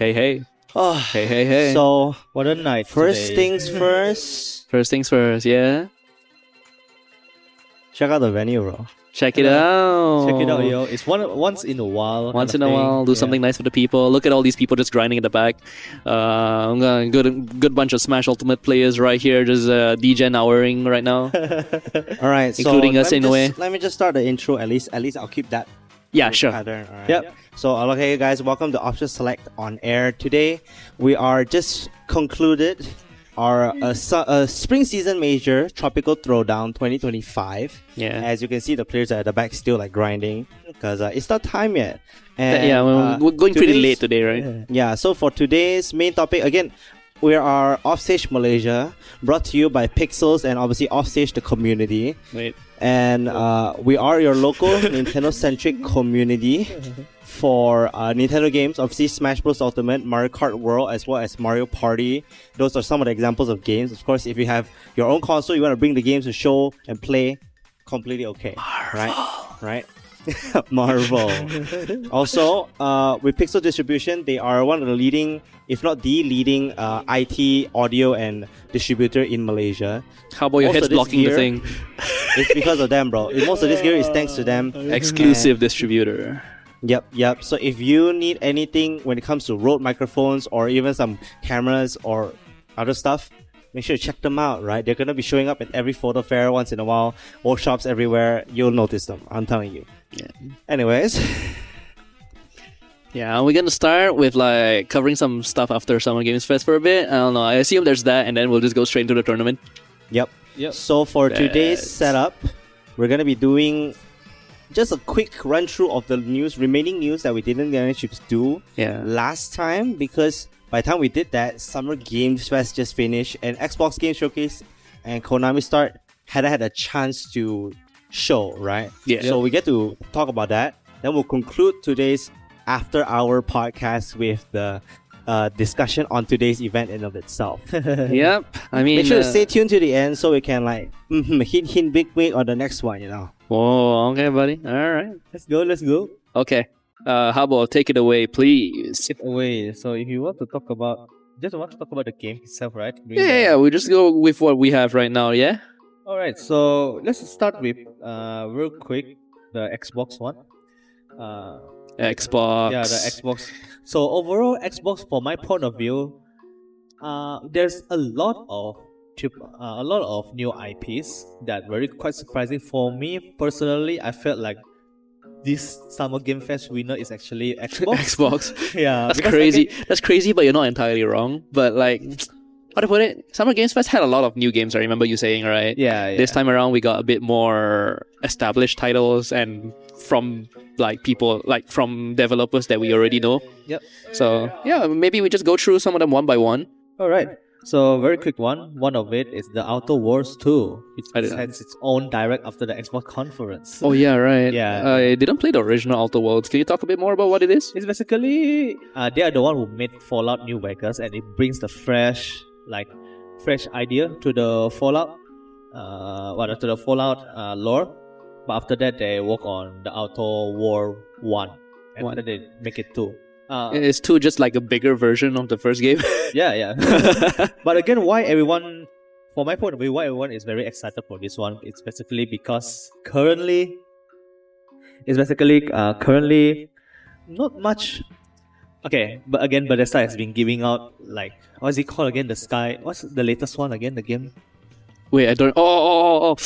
Hey, hey. Oh, Hey. So, What a night first today. things first, First things first, yeah? check out the venue, bro. Check it out. Check it out, yo. It's once in a while. Once in kind a of while, thing. do something nice for the people. Look at all these people just grinding in the back. Good bunch of Smash Ultimate players right here, just DJing hourring right now. All right, Including so us in a way. Let me just start the intro. At least I'll keep that. Yeah, sure. Pattern. All right. Yep. So, okay, guys, welcome to Offstage Select on air. Today, we are just concluded our spring season major Tropical Throwdown 2025. Yeah. As you can see, the players are at the back still like grinding because it's not time yet. And, We're going pretty today's- late today, right? Yeah, so for today's main topic, again, we are Offstage Malaysia, brought to you by Pixels and obviously Offstage the community. Wait. And we are your local Nintendo-centric community for Nintendo games, obviously Smash Bros. Ultimate, Mario Kart World, as well as Mario Party. Those are some of the examples of games. Of course, if you have your own console, you want to bring the games to show and play, completely okay. Right? Marvel. Also, with Pixel Distribution, they are one of the leading, if not the leading, IT audio and distributor in Malaysia. How about your Most heads of this blocking the gear- thing? It's because of them, bro. Most of this gear is thanks to them. Exclusive distributor. Yep. So if you need anything when it comes to Rode microphones or even some cameras or other stuff, make sure to check them out, right? They're going to be showing up at every photo fair once in a while, workshops everywhere. You'll notice them, I'm telling you. Yeah. Anyways, Yeah, we're gonna start with like covering some stuff after Summer Games Fest for a bit. I don't know. I assume there's that, and then we'll just go straight into the tournament. yep. Yep. So for today's That's- setup, we're going to be doing just a quick run through of the remaining news that we didn't manage to do Yeah. last time, because by the time we did that, Summer Games Fest just finished and Xbox Game Showcase and KONAMI Start hadn't had a chance to show, right? Yeah. So we get to talk about that. Then we'll conclude today's after hour podcast with the discussion on today's event in of itself. Yep. I mean, Make sure to stay tuned to the end so we can like hint big on the next one, you know. Oh, okay, buddy. All right. Let's go. Okay. How about take it away, please? Get away. So if you want to talk about the game itself, right? Yeah. We just go with what we have right now. Yeah. Alright, so let's start with real quick the Xbox one. Xbox. Yeah, the Xbox. So overall, Xbox, from my point of view, there's a lot of new IPs that very quite surprising for me personally. I felt like this Summer Game Fest winner is actually Xbox. Xbox. Yeah, That's because crazy. again- That's crazy, but you're not entirely wrong. But like, how to put it? Summer Games Fest had a lot of new games. I remember you saying, right? Yeah. This time around, we got a bit more established titles and from like people, like from developers that we already know. Yep. So yeah, maybe we just go through some of them one by one. Alright. So very quick one. One of it is the Outer Worlds 2. I It didn't- has its own direct after the Xbox conference. Oh yeah, right. Yeah. I didn't play the original Outer Worlds. Can you talk a bit more about what it is? It's basically they are the one who made Fallout New Vegas, and it brings the fresh idea to the Fallout, lore. But after that, they work on the Outer World 1, and One. then they make it 2. Is 2 just like a bigger version of the first game? Yeah. But again, from my point of view, why everyone is very excited for this one? It's basically because currently not much. Okay, but again, Bethesda has been giving out what's it called again? What's the latest one again? The game. Wait, I don't. Oh!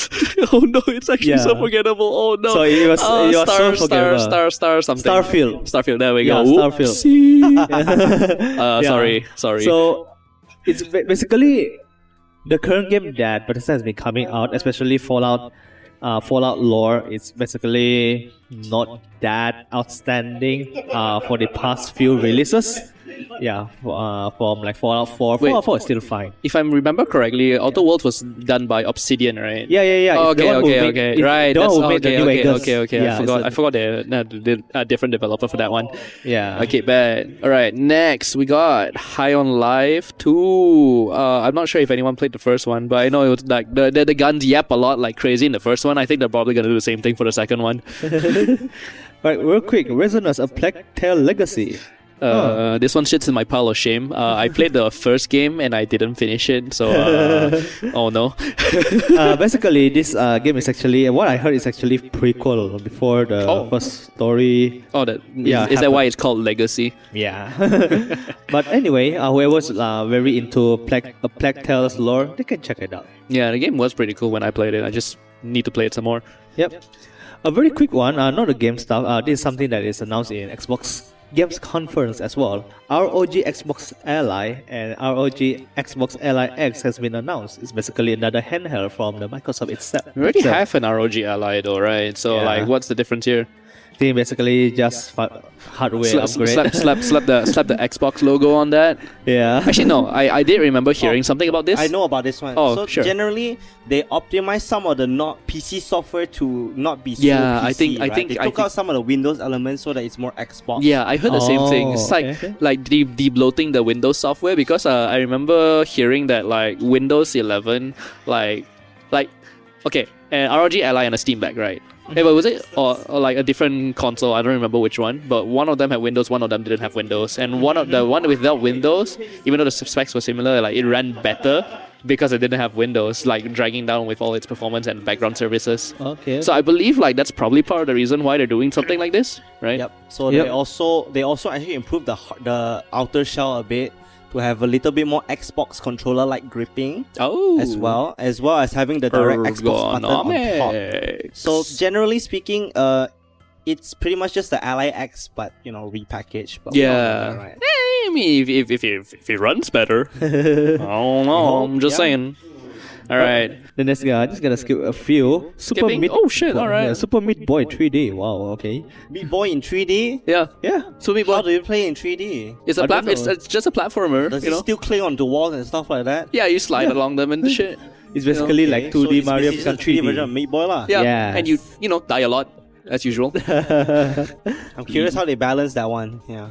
Oh no! It's actually so Yeah. forgettable. Oh no! So it was so forgettable. Star something. Starfield. There we Yeah, go. Starfield. Oopsie. Yeah. Sorry. So it's basically the current game that Bethesda has been coming out, especially Fallout lore. It's basically not that outstanding for the past few releases. Yeah, from like Fallout 4. Wait. Fallout 4 is still fine. If I remember correctly, Outer Worlds was done by Obsidian, right? Yeah. Oh, It's the one who made- okay. it's Right. the one That's who made the New Vegas. okay. Yeah, I forgot the different developer for that one. Yeah. Okay, bad. All right. Next, we got High on Life 2. I'm not sure if anyone played the first one, but I know it was like the guns yap a lot like crazy in the first one. I think they're probably gonna do the same thing for the second one. Right, real quick, Resonance, A Plague Tale Legacy. This one sits in my pile of shame. I played the first game and I didn't finish it, so oh no. Basically, this game is actually what I heard is actually prequel before the first story. Oh, that Yeah, is that why it's called Legacy? Yeah. But anyway, whoever's very into Plague Tales lore, they can check it out. Yeah, the game was pretty cool when I played it. I just need to play it some more. Yep. A very quick one, not a game stuff. This is something that is announced in Xbox Games Conference as well. ROG Xbox Ally and ROG Xbox Ally X has been announced. It's basically another handheld from the Microsoft itself. We already have an ROG Ally though, right? So Yeah. like, what's the difference here? I think basically just hardware upgrade. Slap the Xbox logo on that. Yeah. Actually, no. I did remember hearing something about this. I know about this one. Oh, so sure. generally, they optimize some of the not PC software to not be so Yeah, PC, I think- right? They took out some of the Windows elements so that it's more Xbox. Yeah, I heard the same thing. It's like okay. de-bloating the Windows software because I remember hearing that like Windows 11 like okay, an ROG Ally and a Steam Deck, right? Yeah, but was it or like a different console? I don't remember which one, but one of them had Windows, one of them didn't have Windows, and the one without Windows, even though the specs were similar, like it ran better because it didn't have Windows, like dragging down with all its performance and background services. Okay. So I believe like that's probably part of the reason why they're doing something like this, right? Yep. So Yep. they also actually improved the outer shell a bit to have a little bit more Xbox controller-like gripping Oh, as well as having the direct Xbox button on top. Ergonomics. So generally speaking, it's pretty much just the Ally X, but repackaged. But Yeah. right? I mean, if it runs better, I don't know. I'm just Yeah. saying. All right. The next guy, I'm just gonna skip a few. Skipping? Oh, shit, alright. Yeah, Super Meat Boy 3D. Wow. Okay. Meat Boy in 3D. Yeah. Yeah. So Meat How Boy, do you play in 3D? it's a I don't it's know. just a platformer. Does you it know. still cling onto walls and stuff like that? Yeah, you slide along them and shit. It's basically like 2D it's Mario basically become just a 3D version of 3D. Meat Boy lah. Yeah. Yes. And you die a lot as usual. I'm curious how they balance that one. Yeah.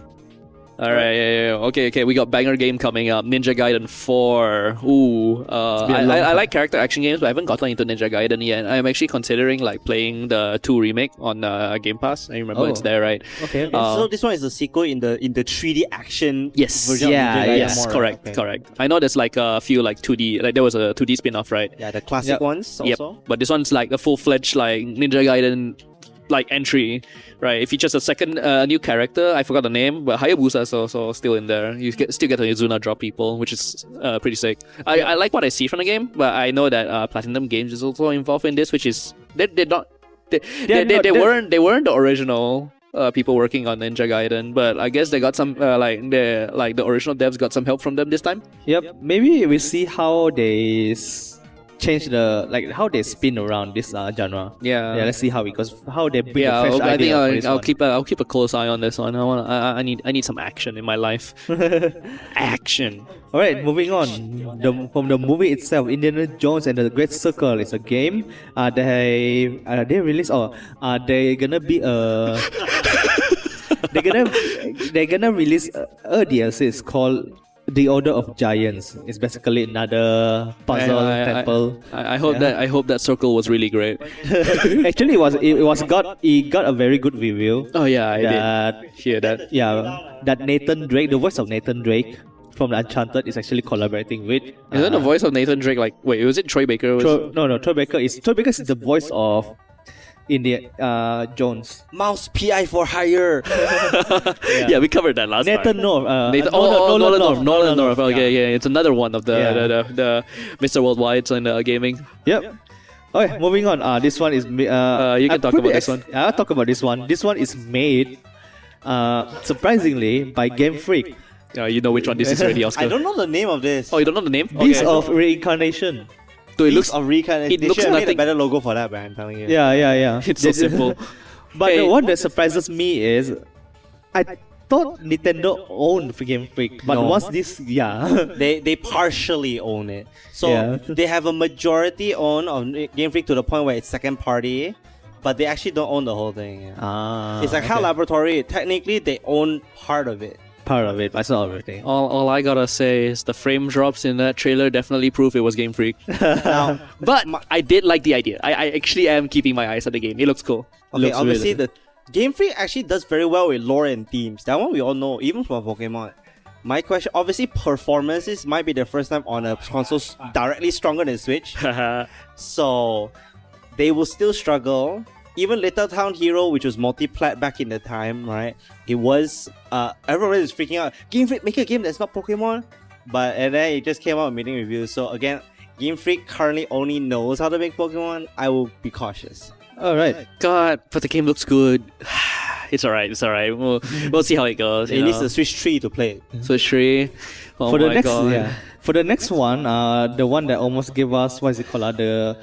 All right, yeah. Okay. We got banger game coming up. Ninja Gaiden 4. Ooh, been a I long time. like character action games, but I haven't gotten into Ninja Gaiden yet. I'm actually considering like playing the 2 remake on Game Pass. I remember it's there, right? Okay. So this one is a sequel in the 3D action Yes. version Yeah, of Ninja Gaiden Yes, more, correct, okay. correct. I know there's like a few like 2D, like there was a 2D spin-off, right? Yeah, the classic Yep. ones Yep. also. But this one's like a full-fledged like Ninja Gaiden like entry, right? It features a second new character. I forgot the name, but Hayabusa is also still in there. You still get to Izuna drop people, which is pretty sick. I like what I see from the game, but I know that Platinum Games is also involved in this, which is they weren't the original people working on Ninja Gaiden, but I guess they got some the original devs got some help from them this time. Yep. Maybe we see how they change how they spin around this genre. Yeah. Yeah. Let's see how it goes. How they bring Yeah, a fresh I think idea for this I'll one. keep a close eye on this one. I need some action in my life. Action. All right, moving on. From the movie itself, Indiana Jones and the Great Circle is a game. They release they gonna be a they're gonna release a DLC. It's called The Order of Giants. It's basically another puzzle temple. I hope that circle was really great. Actually, it got a very good review. Oh yeah, I That did hear that. that Nathan Drake, the voice of Nathan Drake from the Uncharted, is actually collaborating with. Is that the voice of Nathan Drake? Like, wait, was it Troy Baker? Troy Baker is the voice of Indiana Jones. Mouse PI for hire. Yeah, we covered that last Nathan time. North. Nolan North. Okay, yeah, it's another one of the Mr. Worldwide in gaming. Yep. Okay, moving on. This one is you can talk about this one. I'll talk about this one. This one is made, surprisingly, by Game Freak. You know which one this is already, Oscar. I don't know the name of this. Oh, you don't know the name? Beast Okay. of Reincarnation. So it Beast looks of Reincarnation. it They looks should have made a nothing- better logo for that, man. I'm telling you. Yeah. it's so simple. But Hey. the one that surprises me is, I thought Nintendo owned Game Freak, but No. once this, They partially own it. So Yeah. they have a majority own of Game Freak to the point where it's second party, but they actually don't own the whole thing. Yeah. It's like HAL Laboratory. Technically, they own part of it. part of it, but it's not everything. All I gotta say is the frame drops in that trailer definitely prove it was Game Freak. Now, But I did like the idea. I actually am keeping my eyes on the game. It looks cool. okay, Looks obviously really- Game Freak actually does very well with lore and themes. That one we all know, even from Pokemon. My question, obviously, performances might be the first time on a console directly stronger than Switch. So they will still struggle. Even Little Town Hero, which was multi-plat back in the time, right? It was everyone was freaking out. Game Freak, make a game that's not Pokemon. And then it just came out with meeting reviews. So again, Game Freak currently only knows how to make Pokemon. I will be cautious. All right. God, but the game looks good. It's alright. We'll see how it goes. It needs the Switch 3 to play it. Switch 3. Oh For my god. For the next one, the one that almost gave us, what is it called? The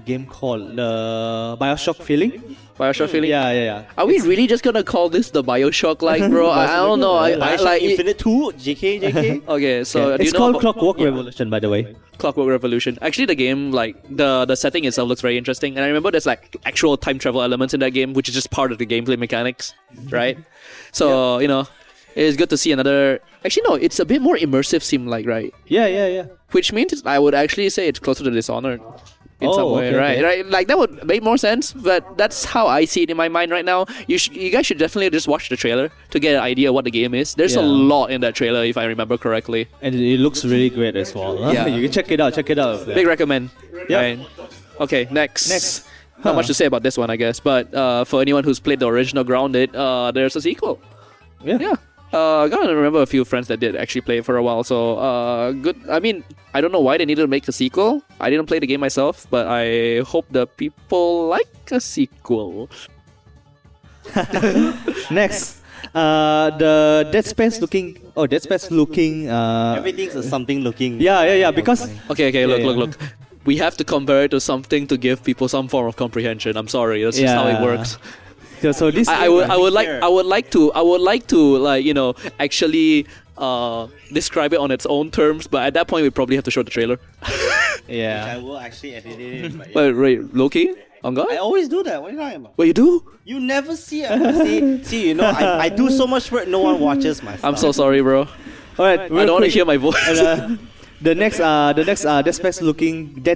game called? The Bioshock feeling? Bioshock feeling. Yeah. Are we really just gonna call this the Bioshock? Like, bro, I don't know. I Bioshock like Infinite 2, JK. Okay, so do it's you know called Clockwork Revolution, by the way. Clockwork Revolution. Actually, the game, like the setting itself looks very interesting, and I remember there's like actual time travel elements in that game, which is just part of the gameplay mechanics, right? So you know, it's good to see another. Actually, no, it's a bit more immersive, seem like, right? Yeah. Which means I would actually say it's closer to Dishonored in some way, okay, right? okay. Right? Like that would make more sense, but that's how I see it in my mind right now. You guys should definitely just watch the trailer to get an idea what the game is. There's a Yeah. lot in that trailer, if I remember correctly. And it looks really great as well. Huh? Yeah. You can check it out. Big recommend. Yeah. Right. Okay, next. Next. Not much to say about this one, I guess. But for anyone who's played the original Grounded, there's a sequel. Yeah. I gotta remember a few friends that did actually play it for a while. So good. I mean, I don't know why they needed to make a sequel. I didn't play the game myself, but I hope the people like a sequel. Next. The Dead Space looking. Everything's a something looking. Yeah. Because Okay. Look, Yeah. look. We have to compare it to something to give people some form of comprehension. I'm sorry. That's just how it Yeah. works. so this. I would like to like, you know, actually describe it on its own terms, but at that point we probably have to show the trailer. I Yeah. will actually edit it in. But Wait, Loki? On God? I always do that. What are you talking about? What you do? You never see it. See, you know, I do so much work, no one watches my stuff. I'm so sorry, bro. All right. I don't want to hear my voice. The next Dead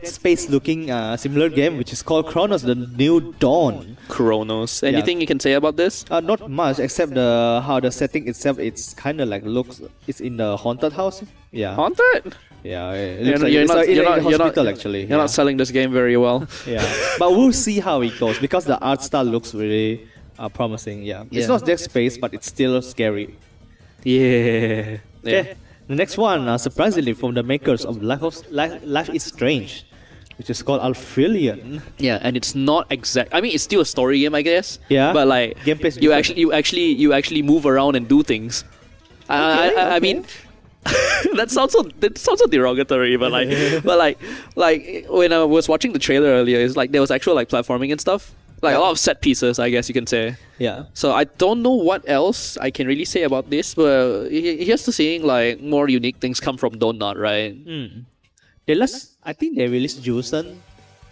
Space looking similar game, which is called Chronos: The New Dawn. Chronos. Anything you can say about this? Not much, except how the setting itself. It's kind of like looks. It's in the haunted house. Yeah. Haunted? Yeah. It You're looks not- like you're it's not- like in you're a not- you're not- hospital actually. You're not selling this game very well. Yeah. But we'll see how it goes because the art style looks really promising. Yeah. It's Yeah. not Dead Space, but it's still scary. Yeah. Okay. The next one, surprisingly, from the makers of Life is Strange, which is called Alphilion. Yeah, and it's not exact. I mean, it's still a story game, I guess. Yeah. But like, Gameplay's you different. you actually move around and do things. I mean, that sounds so derogatory, but like when I was watching the trailer earlier, it's like there was actual like platforming and stuff, like a lot of set pieces, I guess you can say. Yeah. So I don't know what else I can really say about this, but here's to seeing like more unique things come from Donut, right? I think they released Jusen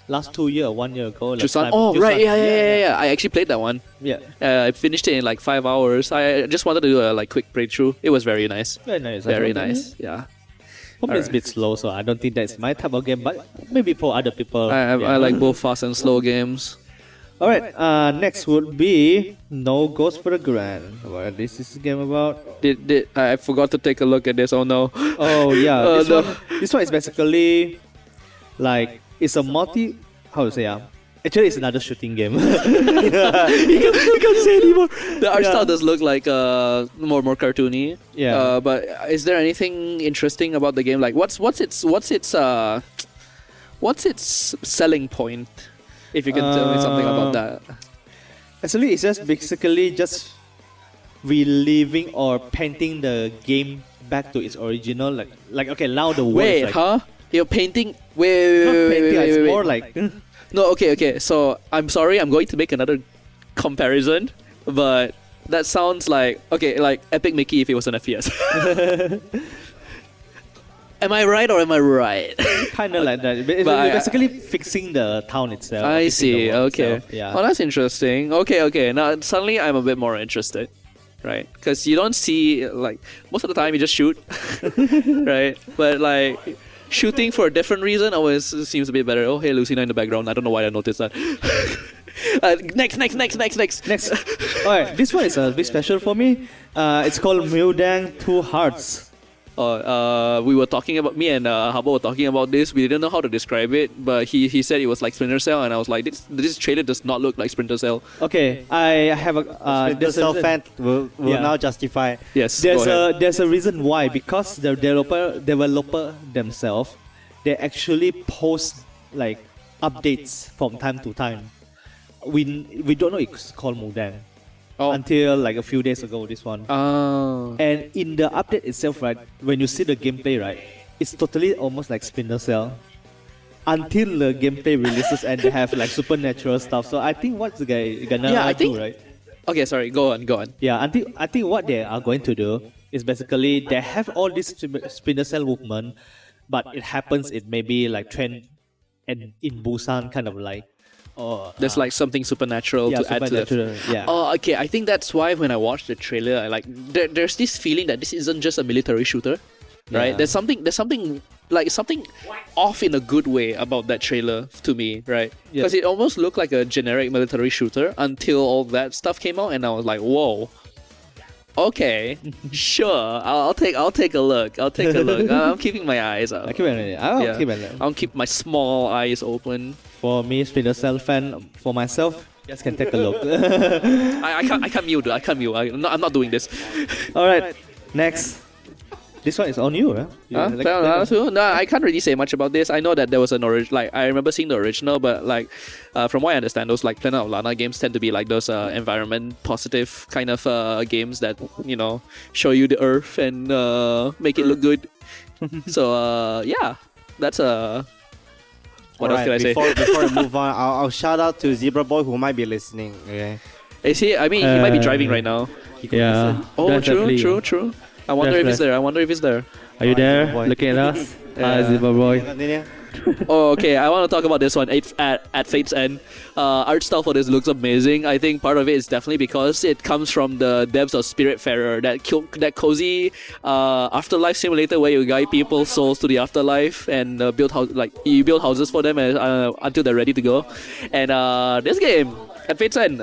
last 2 years or 1 year ago. last Jusan. time. Oh, Jusan. right, yeah. I actually played that one. Yeah. I finished it in like 5 hours. I just wanted to do a like quick playthrough. It was very nice. Very nice. Very nice. Yeah. Probably it's a bit slow, so I don't think that's my type of game, but maybe for other people. I like both fast and slow games. Alright, next would be No Ghost for the Grand. What this is a game about? Did I forgot to take a look at this? Oh no. Oh yeah, Oh, this, no. this one is basically like it's a how to say actually it's another shooting game. you can't say anymore. The art Yeah. style does look like more cartoony. Yeah. But is there anything interesting about the game? Like what's its selling point? If you can tell me something about that. Actually, it's just basically just reliving or painting the game back to its original. Like okay, now the world Wait, is like, huh? You're painting? not Wait. painting, it's wait. more like No, okay. So I'm sorry, I'm going to make another comparison, but that sounds like like Epic Mickey if it was an FPS. Am I right or am I right? kind of like that. But But I- basically fixing the town itself. I fixing the see. world Okay. itself. Yeah. Oh, that's interesting. Okay. Now suddenly I'm a bit more interested, right? Because you don't see like most of the time you just shoot, right? But like shooting for a different reason always seems a bit better. Oh, hey, Lucina in the background. I don't know why I noticed that. Next. Next. Alright, this one is a bit special for me. It's called Mudang Two Hearts. We were talking about, me and Habo were talking about this. We didn't know how to describe it, but he said it was like Splinter Cell, and I was like, this trailer does not look like Splinter Cell. Okay, I have a Splinter Cell fan will now justify. Yes, there's a reason why, because the developer themselves, they actually post like updates from time to time. We don't know it's called Mudang until like a few days ago, this one. And in the update itself, right, when you see the gameplay, right, it's totally almost like Splinter Cell until the gameplay releases and they have like supernatural stuff. So I think what's the guy gonna do, right? Okay, sorry, go on. Yeah, I think what they are going to do is basically they have all this Splinter Cell movement, but it happens in maybe like trend and in Busan kind of like. There's like something supernatural to add to it. Yeah. Oh, okay. I think that's why when I watched the trailer, I like there's this feeling that this isn't just a military shooter, right? Yeah. There's something off in a good way about that trailer to me, right? Because it almost looked like a generic military shooter until all that stuff came out, and I was like, whoa. Okay, sure. I'll take a look. I'm keeping my eyes out. I'll keep my small eyes open. For me, Splinter Cell fan, for myself, just can take a look. I can't mute. I'm not doing this. All right, next. This one is on you, huh? No, I can't really say much about this. I know that there was an original. I remember seeing the original, but from what I understand, those like Planet of Lana games tend to be like those environment positive kind of games that show you the earth and make it look good. So yeah, that's what else can I say? Before I move on, I'll shout out to Zebra Boy who might be listening. Okay. Is he? I mean, he might be driving right now. Yeah. Oh, true. I wonder if he's there. Are you there? Looking at us? Zebra Boy. Continue. Oh, okay. I want to talk about this one at Fate's End. Art style for this looks amazing. I think part of it is definitely because it comes from the devs of Spiritfarer, that cozy afterlife simulator where you guide people's souls to the afterlife and you build houses for them until they're ready to go. And this game at Fate's End,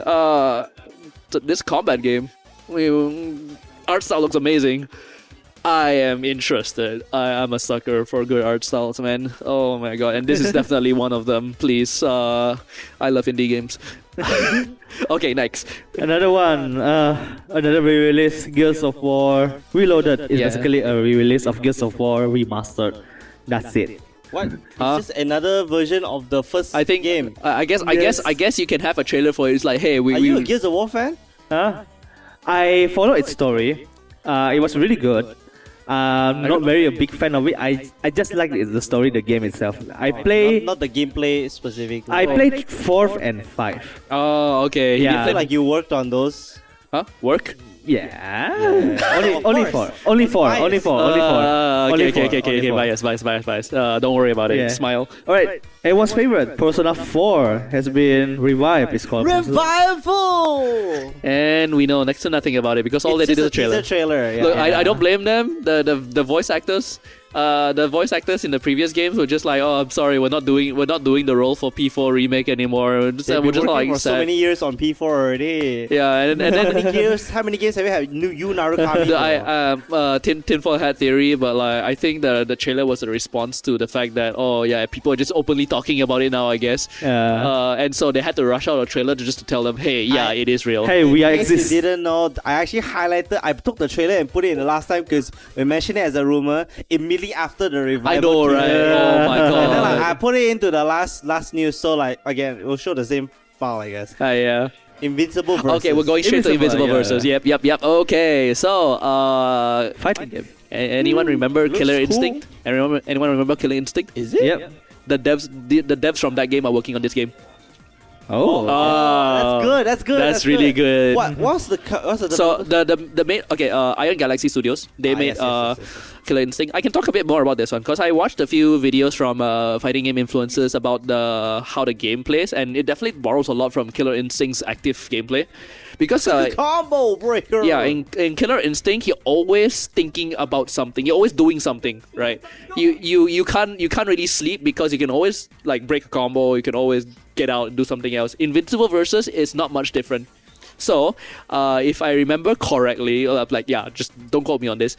this combat game, art style looks amazing. I am interested. I am a sucker for good art styles, man. Oh my god, and this is definitely one of them. Please, I love indie games. Okay, next. Another one, another re-release, Gears of War Reloaded. Is basically a re-release of Gears of War Remastered. That's it. What? It's just another version of the first game. I guess you can have a trailer for it. It's like, hey, Are you a Gears of War fan? I followed its story. It was really good. Not very a big fan of it. I just like the story, the game itself. I play not the gameplay specifically. I played 4th and 5. Oh, okay. You feel like you worked on those? Huh? Work? Yeah. Only four. Only four. Okay. Bias. Don't worry about it. Yeah. Smile. Alright. Everyone's favorite, Persona 4 has been revived. It's called Revival! And we know next to nothing about it because all they did is a trailer. It's a trailer. Yeah. Look, I don't blame them. The voice actors. The voice actors in the previous games were just like, oh, I'm sorry, we're not doing the role for P4 remake anymore. We're just like for so many years on P4 already. Yeah, and then how many games have you had? You Narukami. Tinfoil Hat Theory, but like I think the trailer was a response to the fact that people are just openly talking about it now, I guess. And so they had to rush out a trailer just to tell them, hey, it is real. Hey, we are exist. exist. You didn't know, I actually I took the trailer and put it in the last time because we mentioned it as a rumor immediately after the revival. I know, right? Oh my god. And then I put it into the last news, so again, it will show the same file, I guess. Yeah. Invincible versus. Okay, we're going straight to Invincible versus. Yep. Okay, so fighting game. Anyone remember Killer Instinct? Anyone remember Killer Instinct? Is it? Yep. The devs from that game are working on this game. That's good. That's really good. What's the so the main Iron Galaxy Studios, they made Killer Instinct. I can talk a bit more about this one because I watched a few videos from fighting game influencers about how the game plays, and it definitely borrows a lot from Killer Instinct's active gameplay. Because combo breaker. Yeah, in Killer Instinct, you're always thinking about something. You're always doing something, right? You can't really sleep because you can always like break a combo. You can always get out and do something else. Invincible versus is not much different. So, if I remember correctly, just don't quote me on this.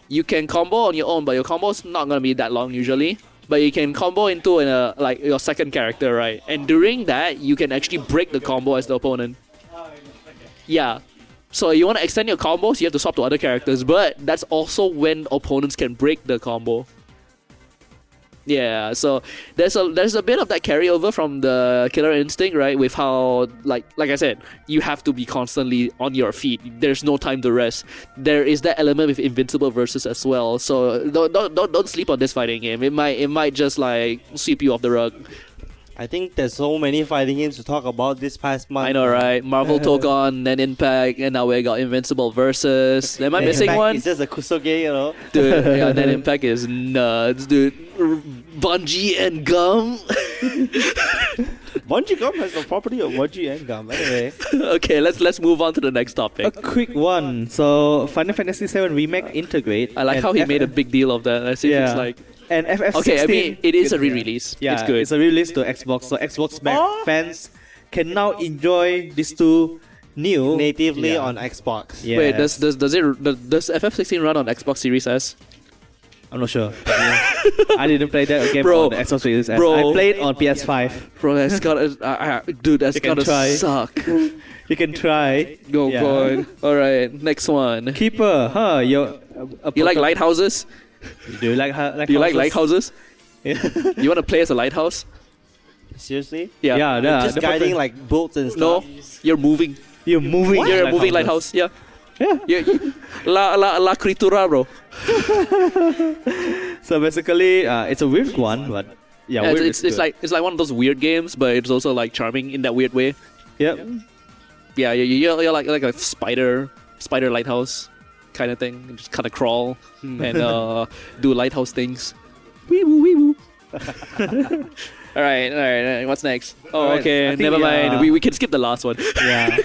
You can combo on your own, but your combo's not gonna be that long usually. But you can combo into your second character, right? And during that, you can actually break the combo as the opponent. Yeah. So you want to extend your combos, you have to swap to other characters, but that's also when opponents can break the combo. Yeah, so there's a bit of that carryover from the Killer Instinct, right? With how like I said, you have to be constantly on your feet. There's no time to rest. There is that element with Invincible versus as well. So don't sleep on this fighting game. It might just like sweep you off the rug. I think there's so many fighting games to talk about this past month. I know, right? Marvel took on then Impact, and now we got Invincible versus. Am I missing Impact one? It's just a Kusoge, you know. Dude, yeah, then Impact is nuts, dude. Bungie and Gum. Bungie Gum has the property of Bungie and Gum. Anyway. Okay, let's move on to the next A topic. quick one. So Final Fantasy VII Remake Integrate. I like how he made a big deal of that. I see Yeah. it's like. And FF16. Okay, I mean, it is a re-release. Yeah, it's good. It's a release to Xbox, so Xbox fans can now enjoy these two new Natively Yeah. on Xbox. Yes. Wait, does FF16 run on Xbox Series S? I'm not sure. I didn't play that game Bro, on the Xbox Series S. bro. I played on PS5. Bro, that's gotta, dude, that's You can gotta try. suck. You can try. Go Yeah. God. All right, next one. Keeper, huh? You like lighthouses? Do you like lighthouses? Do you like lighthouses? Yeah. You want to play as a lighthouse? Seriously? Yeah. Yeah, Just the guiding proper- like boats and No, stuff. you're moving. You're moving. You're a moving lighthouse. Yeah. Yeah. La critura, bro. So basically, it's a weird one, but yeah, Yeah, weird it's is good. like one of those weird games, but it's also like charming in that weird way. Yep. Yeah, you're like a spider lighthouse kind of thing. You just kind of crawl and do lighthouse things. Wee woo wee woo. All right. What's next? Oh, All right, okay. I think Never we mind. are- We can skip the last one. Yeah.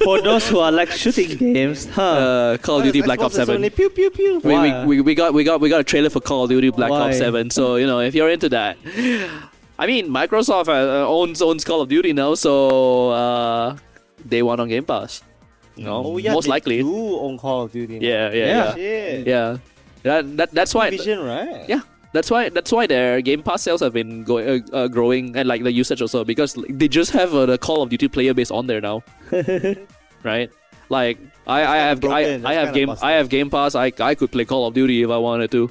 For those who are like shooting games, Call of Duty Black Xbox Ops is 7. only pew pew pew. Why? We got a trailer for Call of Duty Black Why? Ops 7. So if you're into that, I mean Microsoft owns Call of Duty now, so day one on Game Pass. Oh yeah, most they likely. do own Call of Duty. now. Yeah. Shit. That's why. Vision, right? Yeah, that's why their Game Pass sales have been growing, and like the usage also, because like, they just have the Call of Duty player base on there now, right? Like I have broken. I That's have kinda Game Pass. I could play Call of Duty if I wanted to.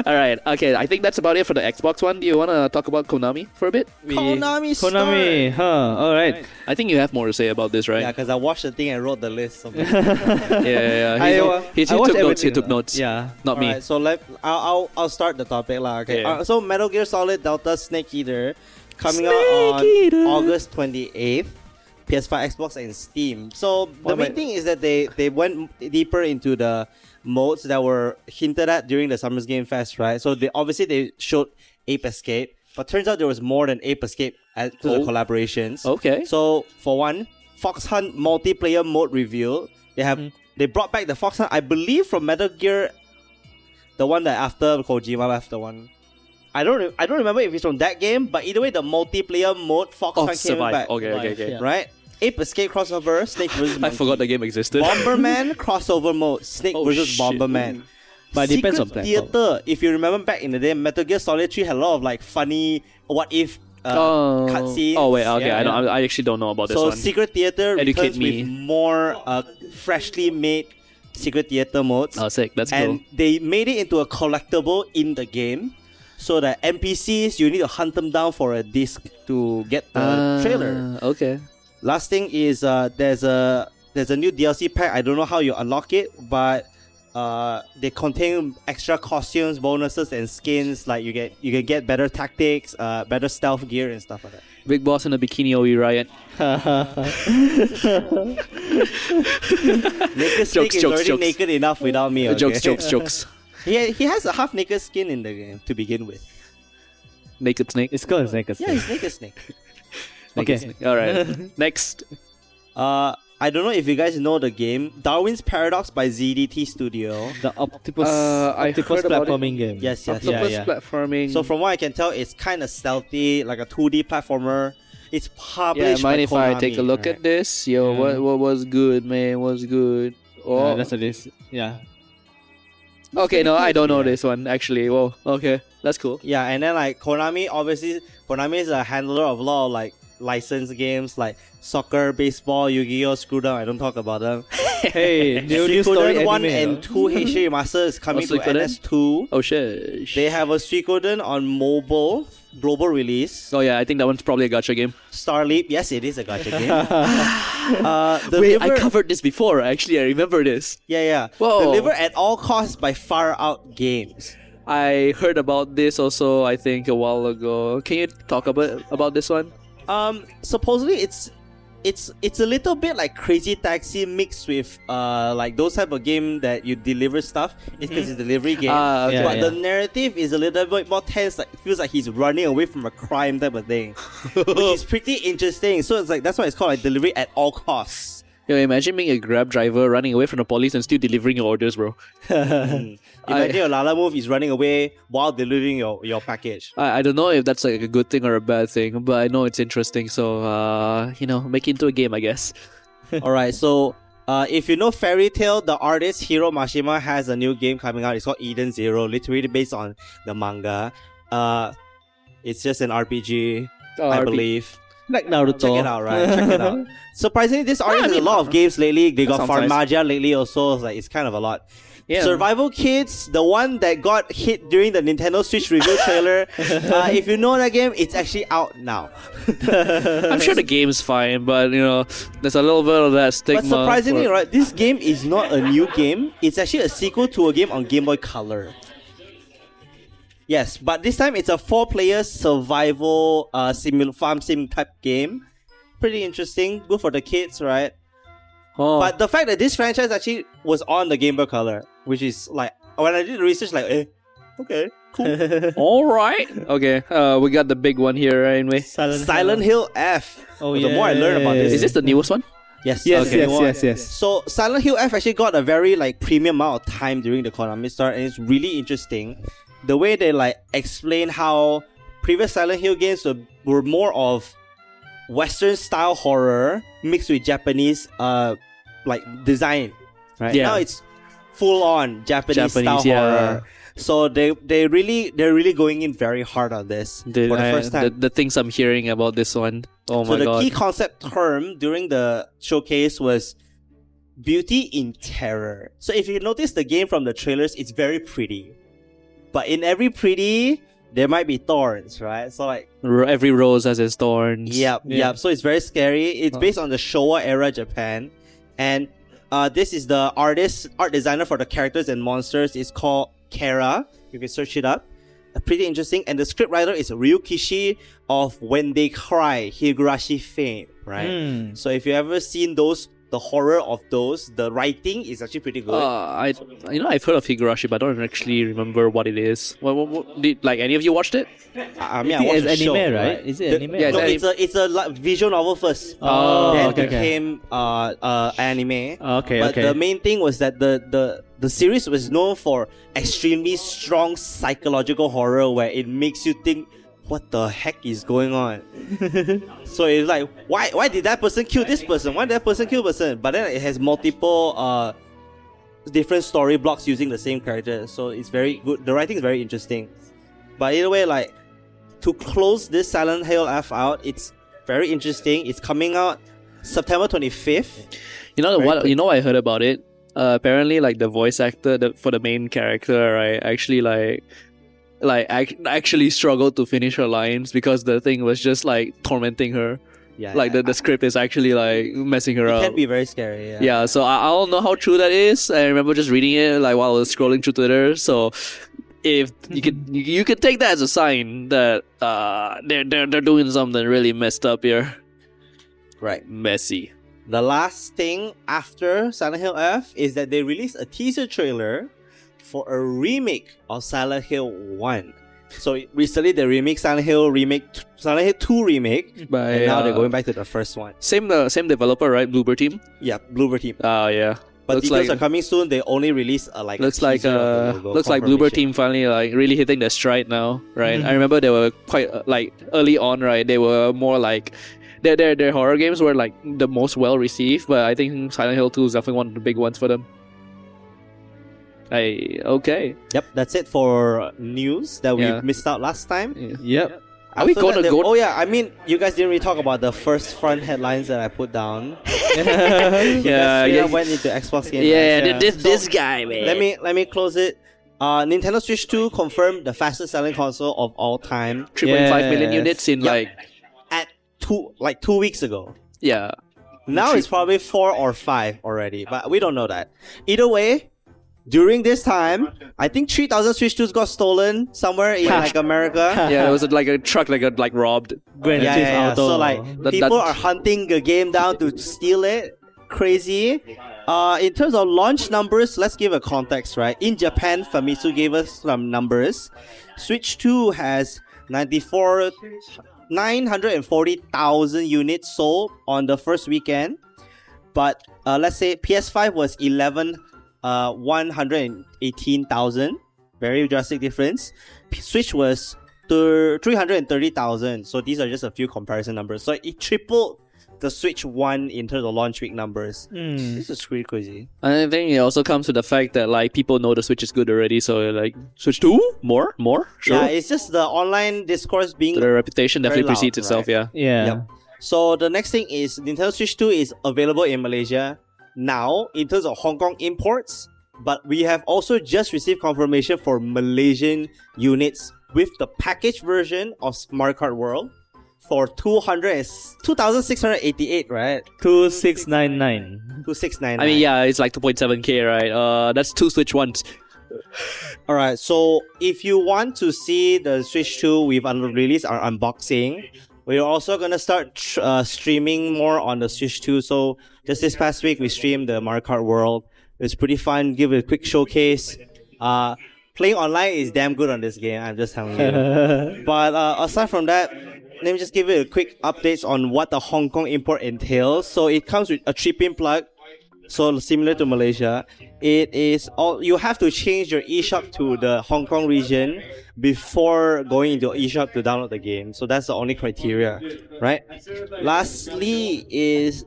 All right. Okay. I think that's about it for the Xbox one. Do you want to talk about Konami for a bit? KONAMI Start. Konami, huh? All right. I think you have more to say about this, right? Yeah, because I watched the thing and wrote the list. So yeah. He I watched took notes. He everything. took notes. Yeah. Not me. Alright, so I'll start the topic lah. Okay. Yeah. So Metal Gear Solid Delta Snake Eater coming out on August 28th. PS5, Xbox, and Steam. So the main thing is that they went deeper into the modes that were hinted at during the Summers Game Fest, right? So they showed Ape Escape, but turns out there was more than Ape Escape to the collaborations. Okay. So for one, Fox Hunt multiplayer mode revealed. They brought back the Fox Hunt, I believe, from Metal Gear, the one that after Kojima left, the one. I don't remember if it's from that game, but either way, the multiplayer mode Fox Hunt came Survive. back. Okay. Yeah. Right? Ape Escape crossover, Snake vs. I Monkey. forgot the game existed. Bomberman crossover mode, Snake Oh, vs. shit. Bomberman. But it depends Secret on platform. Theater, if you remember back in the day, Metal Gear Solid 3 had a lot of like funny what if cutscenes. Oh wait, okay. Yeah. I actually don't know about this So one. Secret Theater Educate returns me. with more freshly made Secret Theater modes. Oh, sick. That's And cool. they made it into a collectible in the game. So that NPCs, you need to hunt them down for a disc to get the trailer. Okay. Last thing is there's a new DLC pack. I don't know how you unlock it, but they contain extra costumes, bonuses, and skins. Like you can get better tactics, better stealth gear, and stuff like that. Big Boss in a bikini OE riot. Naked Snake is already jokes. naked enough without me. Okay? Jokes. He has a half naked skin in the game to begin with. Naked Snake. It's called Snake. Yeah, he's naked snake. Naked Okay. Snake. All right. Next. I don't know if you guys know the game Darwin's Paradox by ZDT Studio. The Octopus, I Octopus heard about it. platforming game. Yes, yes, Octopus yeah. platforming. So from what I can tell, it's kind of stealthy, like a 2D platformer. It's yeah, published mind by if I Konami, take a look right? at this? Yo, what was good, man? What's good? Oh, That's what it is. Yeah. okay. No, I don't know Yeah. this one actually. Whoa, okay, that's cool. Yeah, and then like Konami, obviously, Konami is a handler of a lot of like licensed games like soccer, baseball, Yu-Gi-Oh, Screwdown. I don't talk about them. Hey, new story Suikoden 1 anime. and 2 HD Remaster is coming to Suikoden? NS2. Oh shit. They have a Suikoden on mobile, global release. Oh yeah, I think that one's probably a gacha game. Starleap, yes, it is a gacha game. Wait, I Deliver- covered this before. Actually, I remember this. yeah. Whoa. Deliver at all costs by Far Out Games. I heard about this also. I think a while ago. Can you talk about this one? Supposedly it's a little bit like Crazy Taxi mixed with like those type of game that you deliver stuff. It's because it's a delivery game. Okay. Yeah, But the narrative is a little bit more tense. Like feels like he's running away from a crime type of thing, which is pretty interesting. So it's like that's why it's called like delivery at all costs. Yo, imagine being a Grab driver running away from the police and still delivering your orders, bro. Imagine your Lala move is running away while delivering your package. I don't know if that's like a good thing or a bad thing, but I know it's interesting. So make it into a game, I guess. All right, so if you know Fairy Tail, the artist Hiro Mashima has a new game coming out. It's called Eden Zero, literally based on the manga. It's just an RPG, I believe. Like Naruto. Check it out, right? Check it out. Surprisingly, this artist has a lot of games lately. They got sounds nice. Farmagia lately also. It's kind of a lot. Yeah. Survival Kids, the one that got hit during the Nintendo Switch review trailer. If you know that game, it's actually out now. I'm sure the game's fine, but there's a little bit of that stigma. But surprisingly, for- right, this game is not a new game. It's actually a sequel to a game on Game Boy Color. Yes, but this time it's a 4-player survival farm sim type game. Pretty interesting. Good for the kids, right? Oh. But the fact that this franchise actually was on the Game Boy Color, which is like, when I did the research, like, okay, cool. All right. Okay. We got the big one here, right? Anyway. Silent Hill F. Oh, The more I learn about this, Is this the newest one? yes, Yes, okay. yes. So Silent Hill F actually got a very like premium amount of time during the KONAMI Start, and it's really interesting. The way they like explain how previous Silent Hill games were more of Western style horror mixed with Japanese like design, right? Yeah. Now it's full on Japanese style yeah. horror. So they're really going in very hard on this for the first time. The things I'm hearing about this one. Oh So my the god. key concept term during the showcase was beauty in terror. So if you notice the game from the trailers, it's very pretty. But in every pretty, there might be thorns, right? So like, Every rose has its thorns. yep. So it's very scary. It's Oh. based on the Showa era Japan. And this is the art designer for the characters and monsters. It's called Kara. You can search it up. Pretty interesting. And the script writer is Ryukishi of When They Cry, Higurashi fame, right? So if you ever seen the horror of those, the writing is actually pretty good. I've heard of Higurashi, but I don't actually remember what it is. What did like any of you watched it? I mean, I It's watched the anime, show, right? Is it anime? Yeah, No, it's it's a visual novel first. Oh, then okay. became anime. Okay, But okay. the main thing was that the series was known for extremely strong psychological horror where it makes you think, what the heck is going on? So it's like, why did that person kill this person? Why did that person kill person? But then it has multiple different story blocks using the same character. So it's very good. The writing is very interesting. But either way, like, to close this Silent Hill F out, it's very interesting. It's coming out September 25th. You know Very what? quick. You know I heard about it. Apparently, like the voice actor for the main character, right? Actually, actually struggled to finish her lines because the thing was just like tormenting her. Yeah, Like the script is actually like messing her it up. can be very scary. Yeah. Yeah, so I don't know how true that is. I remember just reading it like while I was scrolling through Twitter. So if you could take that as a sign that they're doing something really messed up here. Right. Messy. The last thing after Silent Hill F is that they released a teaser trailer for a remake of Silent Hill 1. So recently they remake Silent Hill 2 remake, and now they're going back to the first one. Same developer, right? Bloober Team. Yeah, Bloober Team. Oh yeah. But looks details like are coming soon. They only released looks like Bloober Team finally like really hitting their stride now, right? I remember they were quite like early on, right? They were more like their horror games were like the most well received, but I think Silent Hill 2 is definitely one of the big ones for them. Okay. Yep, that's it for news that we Yeah. missed out last time. Yep. Are we After gonna that, go? Oh yeah, I mean, you guys didn't really talk about the first front headlines that I put down. Yeah, went into Xbox Game yeah. Pass. This guy, man. Let me close it. Nintendo Switch 2 confirmed the fastest selling console of all time 3.5 million units in Yep. like at 2 weeks ago. yeah. Now it's probably 4 or 5 already, but we don't know that. Either way, during this time, I think 3,000 Switch 2s got stolen somewhere in like America. Yeah, it was like a truck like robbed. Grand Theft Auto. So like people That- are hunting the game down to steal it. Crazy. In terms of launch numbers, let's give a context, right? In Japan, Famitsu gave us some numbers. Switch 2 has 940,000 units sold on the first weekend. But let's say PS5 was 118,000. Very drastic difference. Switch was 330,000. So these are just a few comparison numbers. So it tripled the Switch 1 in terms of launch week numbers. This is pretty crazy. I think it also comes to the fact that like people know the Switch is good already, so like Switch 2? More? Sure. Yeah, it's just the online discourse being So the reputation definitely very loud, precedes itself, right? yeah. Yeah. Yep. So the next thing is Nintendo Switch 2 is available in Malaysia now in terms of Hong Kong imports, but we have also just received confirmation for Malaysian units with the package version of Mario Kart World for 2,688, right? 2699. 2,699. I mean, yeah, it's like 2.7k, right? That's 2 Switch ones. Alright, so if you want to see the Switch 2, we've released our unboxing. We're also gonna start streaming more on the Switch 2. So just this past week, we streamed the Mario Kart World. It's pretty fun. Give it a quick showcase. Playing online is damn good on this game. I'm just telling you. But aside from that, let me just give you a quick updates on what the Hong Kong import entails. So it comes with a 3-pin plug. So similar to Malaysia, it is all you have to change your eShop to the Hong Kong region before going into eShop to download the game. So that's the only criteria, right? Lastly is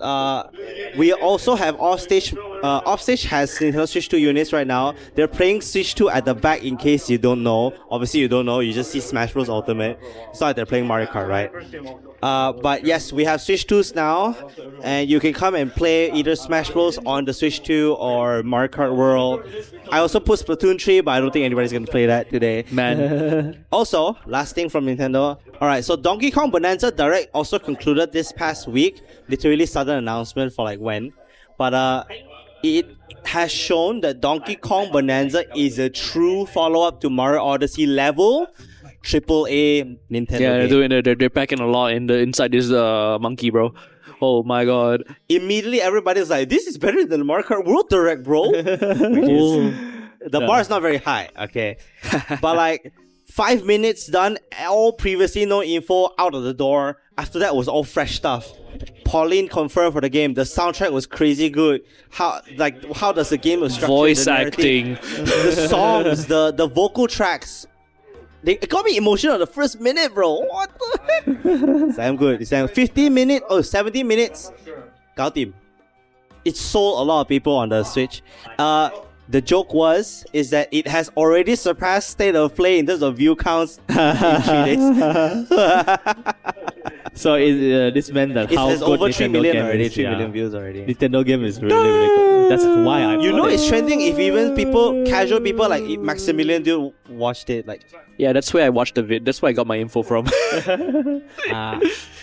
we also have Offstage. Offstage has Nintendo Switch 2 units right now. They're playing Switch 2 at the back in case you don't know. Obviously you don't know, you just see Smash Bros Ultimate. It's not like they're playing Mario Kart, right? But yes, we have Switch 2s now, and you can come and play either Smash Bros on the Switch 2 or Mario Kart World. I also put Splatoon 3, but I don't think anybody's gonna play that today. Man. Also, last thing from Nintendo. Alright, so Donkey Kong Bonanza Direct also concluded this past week. Literally sudden announcement for like when. But it has shown that Donkey Kong Bonanza is a true follow-up to Mario Odyssey level AAA Nintendo Yeah, game. they're packing a lot inside this monkey, bro. Oh my god. Immediately everybody's like, this is better than Mario Kart World Direct, bro. Which is, the bar is not very high, okay. But like 5 minutes done, all previously known info out of the door. After that was all fresh stuff. Pauline confirmed for the game. The soundtrack was crazy good. How does the game was structured? Voice the narrative, acting. the songs, the vocal tracks. It got me emotional the first minute, bro. What the heck? It's damn good. It's damn 15 minutes, 17 minutes. Got him. It sold a lot of people on the Switch. The joke is that it has already surpassed State of Play in terms of view counts in 3 days. So this meant that It how has good over 3 Nintendo million game already, is, 3 yeah. million views already. Nintendo game is really, really good. That's why I You bought know it. it's trending if even casual people like Maximilian dude watched it. Like, Yeah, that's where I watched the vid. That's where I got my info from.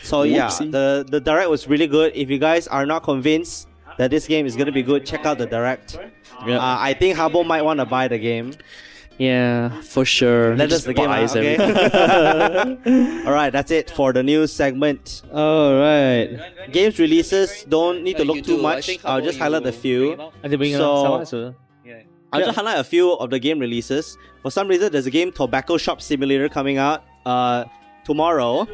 so yeah, Whoopsie. the direct was really good. If you guys are not convinced that this game is gonna be good, check out the direct. Yeah. I think Habo might want to buy the game. Yeah, for sure. Let us Just the game out, buys okay? everything. Alright, that's it for the news segment. Alright. Games releases don't need to You look too do. I much. think I'll just highlight a few. Ada bring So- sama so. I'll just highlight a few of the game releases. For some reason, there's a game Tobacco Shop Simulator coming out tomorrow.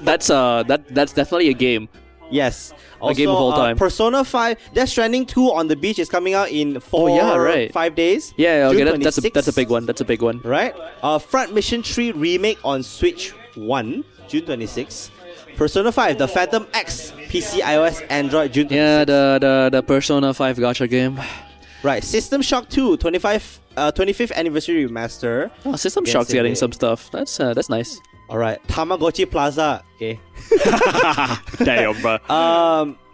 That's definitely a game. Yes. A game of all time. Persona 5, Death Stranding 2 on the Beach is coming out in 5 days. Yeah, okay, June that's a 26th. big one. That's a big one. Right? Front Mission 3 Remake on Switch 1, June 26th. Persona 5, The Phantom X, PC, iOS, Android, June 26th. Yeah, the Persona 5 gacha game. Right. System Shock 2, 25th Anniversary Remaster. Oh, System Yes, Shock's getting indeed. some stuff. That's nice. Alright. Tamagotchi Plaza. Okay. Damn, bro.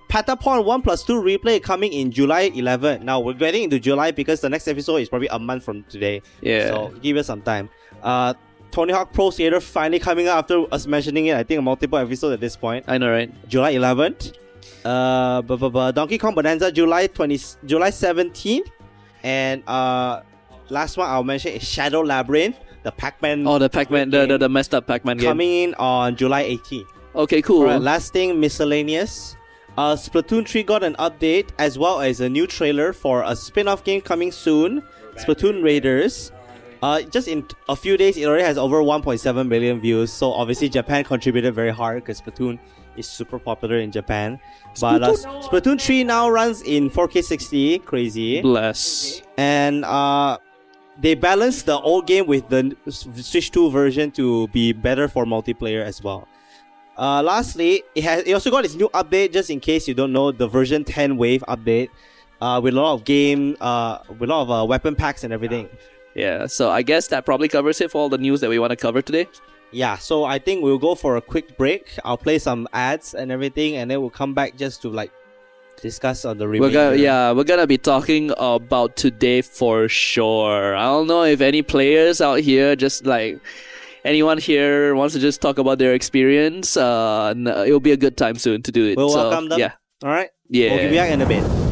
Patapon 1+2 replay coming in July 11. Now we're getting into July because the next episode is probably a month from today. Yeah. So give us some time. Tony Hawk Pro Skater finally coming out after us mentioning it. I think multiple episodes at this point. I know, right? July 11th. Donkey Kong Bonanza July 17th. And last one I'll mention is Shadow Labyrinth, the Pac-Man. Oh, the Pac-Man, the messed up Pac-Man game. Coming in on July 18th. Okay, cool. Alright, last thing, miscellaneous. Splatoon 3 got an update as well as a new trailer for a spin-off game coming soon, Splatoon Raiders. Just in a few days, it already has over 1.7 million views. So obviously Japan contributed very hard because Splatoon is super popular in Japan. But Splatoon 3 now runs in 4K 60, crazy. Bless. And they balanced the old game with the Switch 2 version to be better for multiplayer as well. Lastly, it also got its new update, just in case you don't know, the version 10 wave update with a lot of weapon packs and everything. Yeah, so I guess that probably covers it for all the news that we want to cover today. Yeah, so I think we'll go for a quick break. I'll play some ads and everything, and then we'll come back just to like discuss on the remainder. We're gonna be talking about today for sure. I don't know if any players out here, just like anyone here wants to just talk about their experience. It'll be a good time soon to do it. We'll so, welcome them. Yeah. All right. Yeah. We'll be back in a bit.